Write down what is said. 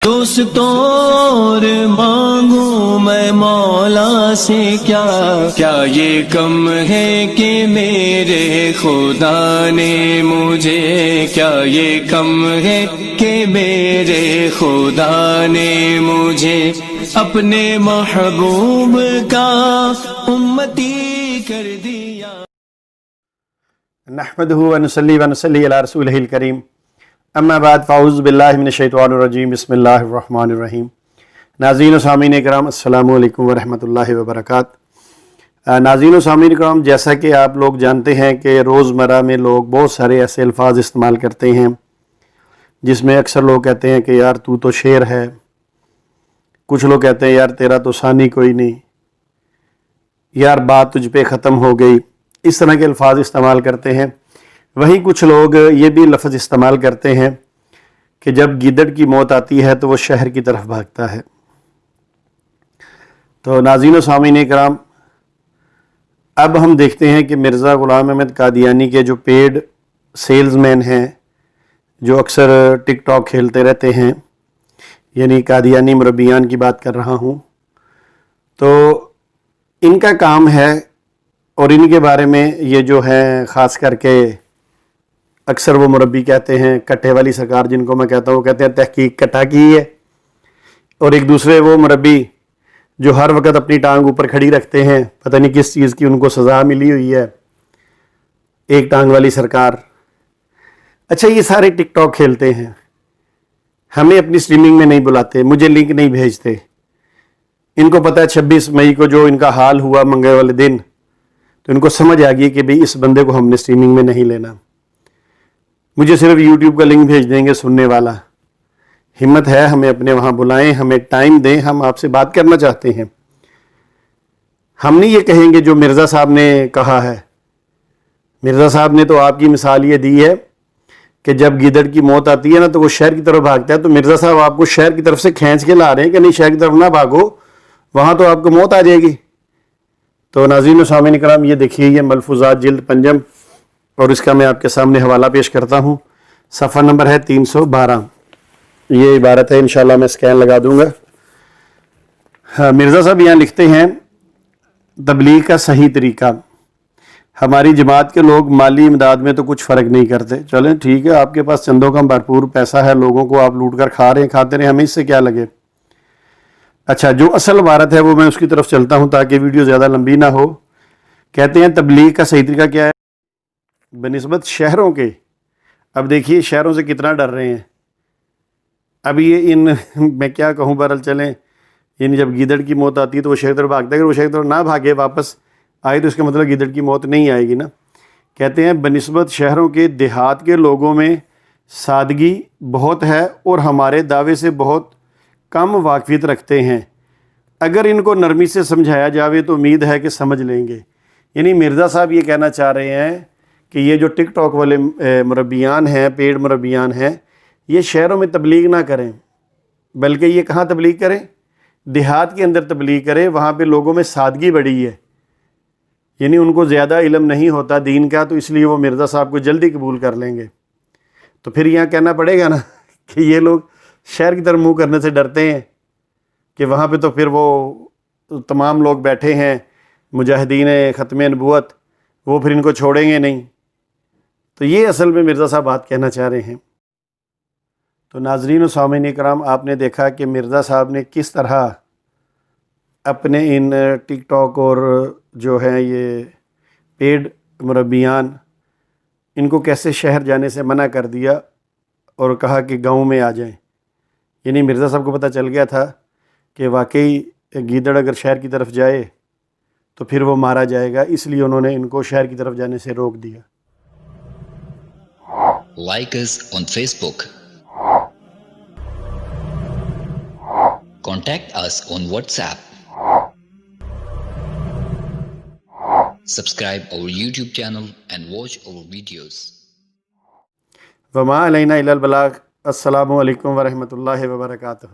دوستوں اور مانگوں میں مولا سے کیا یہ کم ہے کہ میرے خدا نے مجھے، کیا یہ کم ہے کہ میرے خدا نے مجھے اپنے محبوب کا امتی کر دیا۔ نحمدہ ونصلی ونصلی علی رسولہ الکریم، اما بعد فاعوذ باللہ من الشیطان الرجیم، بسم اللہ الرحمن الرحیم۔ ناظرین و سامعین اکرام، السلام علیکم ورحمۃ اللہ وبرکاتہ۔ ناظرین و سامعین اکرام، جیسا کہ آپ لوگ جانتے ہیں کہ روزمرہ میں لوگ بہت سارے ایسے الفاظ استعمال کرتے ہیں جس میں اکثر لوگ کہتے ہیں کہ یار تو شیر ہے، کچھ لوگ کہتے ہیں یار تیرا تو ثانی کوئی نہیں، یار بات تجھ پہ ختم ہو گئی، اس طرح کے الفاظ استعمال کرتے ہیں۔ وہیں کچھ لوگ یہ بھی لفظ استعمال کرتے ہیں کہ جب گیدڑ کی موت آتی ہے تو وہ شہر کی طرف بھاگتا ہے۔ تو ناظرین و سامعین اکرام، اب ہم دیکھتے ہیں کہ مرزا غلام احمد قادیانی کے جو پیڈ سیلز مین ہیں، جو اکثر ٹک ٹاک کھیلتے رہتے ہیں، یعنی قادیانی مربیان کی بات کر رہا ہوں، تو ان کا کام ہے اور ان کے بارے میں یہ جو ہے خاص کر کے اکثر وہ مربی کہتے ہیں، کٹھے والی سرکار جن کو میں کہتا ہوں، کہتے ہیں تحقیق کٹھا کی ہے، اور ایک دوسرے وہ مربی جو ہر وقت اپنی ٹانگ اوپر کھڑی رکھتے ہیں، پتہ نہیں کس چیز کی ان کو سزا ملی ہوئی ہے، ایک ٹانگ والی سرکار۔ اچھا، یہ سارے ٹک ٹاک کھیلتے ہیں، ہمیں اپنی سٹریمنگ میں نہیں بلاتے، مجھے لنک نہیں بھیجتے۔ ان کو پتہ ہے 26 مئی کو جو ان کا حال ہوا منگل والے دن، تو ان کو سمجھ آ گئی کہ بھئی اس بندے کو ہم نے سٹریمنگ میں نہیں لینا، مجھے صرف یوٹیوب کا لنک بھیج دیں گے سننے والا۔ ہمت ہے ہمیں اپنے وہاں بلائیں، ہمیں ٹائم دیں، ہم آپ سے بات کرنا چاہتے ہیں۔ ہم نہیں یہ کہیں گے جو مرزا صاحب نے کہا ہے۔ مرزا صاحب نے تو آپ کی مثال یہ دی ہے کہ جب گیدڑ کی موت آتی ہے نا تو وہ شہر کی طرف بھاگتا ہے، تو مرزا صاحب آپ کو شہر کی طرف سے کھینچ کے لا رہے ہیں کہ نہیں شہر کی طرف نہ بھاگو، وہاں تو آپ کو موت آ جائے گی۔ تو ناظرین و سامعین اکرام، یہ دیکھیے یہ ملفوظات جلد پنجم، اور اس کا میں آپ کے سامنے حوالہ پیش کرتا ہوں۔ صفحہ نمبر ہے 312، یہ عبارت ہے، انشاءاللہ میں اسکین لگا دوں گا۔ مرزا صاحب یہاں لکھتے ہیں، تبلیغ کا صحیح طریقہ، ہماری جماعت کے لوگ مالی امداد میں تو کچھ فرق نہیں کرتے، چلیں ٹھیک ہے، آپ کے پاس چندوں کا بھرپور پیسہ ہے، لوگوں کو آپ لوٹ کر کھا رہے ہیں، کھاتے رہے، ہمیں اس سے کیا لگے۔ اچھا، جو اصل عبارت ہے وہ میں اس کی طرف چلتا ہوں تاکہ ویڈیو زیادہ لمبی نہ ہو۔ کہتے ہیں تبلیغ کا صحیح طریقہ کیا ہے بنسبت شہروں کے۔ اب دیکھیے شہروں سے کتنا ڈر رہے ہیں۔ اب یہ میں کیا کہوں، بہرحال چلیں، یعنی جب گیدڑ کی موت آتی ہے تو وہ شہر طرف بھاگتا ہے، اگر وہ شہر طرف نہ بھاگے واپس آئے تو اس کا مطلب گیدڑ کی موت نہیں آئے گی نا۔ کہتے ہیں بنسبت شہروں کے دیہات کے لوگوں میں سادگی بہت ہے اور ہمارے دعوے سے بہت کم واقفیت رکھتے ہیں، اگر ان کو نرمی سے سمجھایا جاوے تو امید ہے کہ سمجھ لیں گے۔ یعنی مرزا صاحب یہ کہنا چاہ رہے ہیں کہ یہ جو ٹک ٹاک والے مربیان ہیں، پیڈ مربیان ہیں، یہ شہروں میں تبلیغ نہ کریں، بلکہ یہ کہاں تبلیغ کریں؟ دیہات کے اندر تبلیغ کریں، وہاں پہ لوگوں میں سادگی بڑی ہے، یعنی ان کو زیادہ علم نہیں ہوتا دین کا، تو اس لیے وہ مرزا صاحب کو جلدی قبول کر لیں گے۔ تو پھر یہاں کہنا پڑے گا نا کہ یہ لوگ شہر کی طرف منہ کرنے سے ڈرتے ہیں کہ وہاں پہ تو پھر وہ تمام لوگ بیٹھے ہیں مجاہدین ختم نبوت، وہ پھر ان کو چھوڑیں گے نہیں۔ تو یہ اصل میں مرزا صاحب بات کہنا چاہ رہے ہیں۔ تو ناظرین و سامعین اکرام، آپ نے دیکھا کہ مرزا صاحب نے کس طرح اپنے ان ٹک ٹاک اور جو ہیں یہ پیڈ مربیان، ان کو کیسے شہر جانے سے منع کر دیا اور کہا کہ گاؤں میں آ جائیں۔ یعنی مرزا صاحب کو پتہ چل گیا تھا کہ واقعی گیدڑ اگر شہر کی طرف جائے تو پھر وہ مارا جائے گا، اس لیے انہوں نے ان کو شہر کی طرف جانے سے روک دیا۔ Like us on Facebook. Contact us on WhatsApp. Subscribe our YouTube channel and watch our videos. وما علینا الا البلاغ۔ السلام علیکم ورحمۃ اللہ وبرکاتہ۔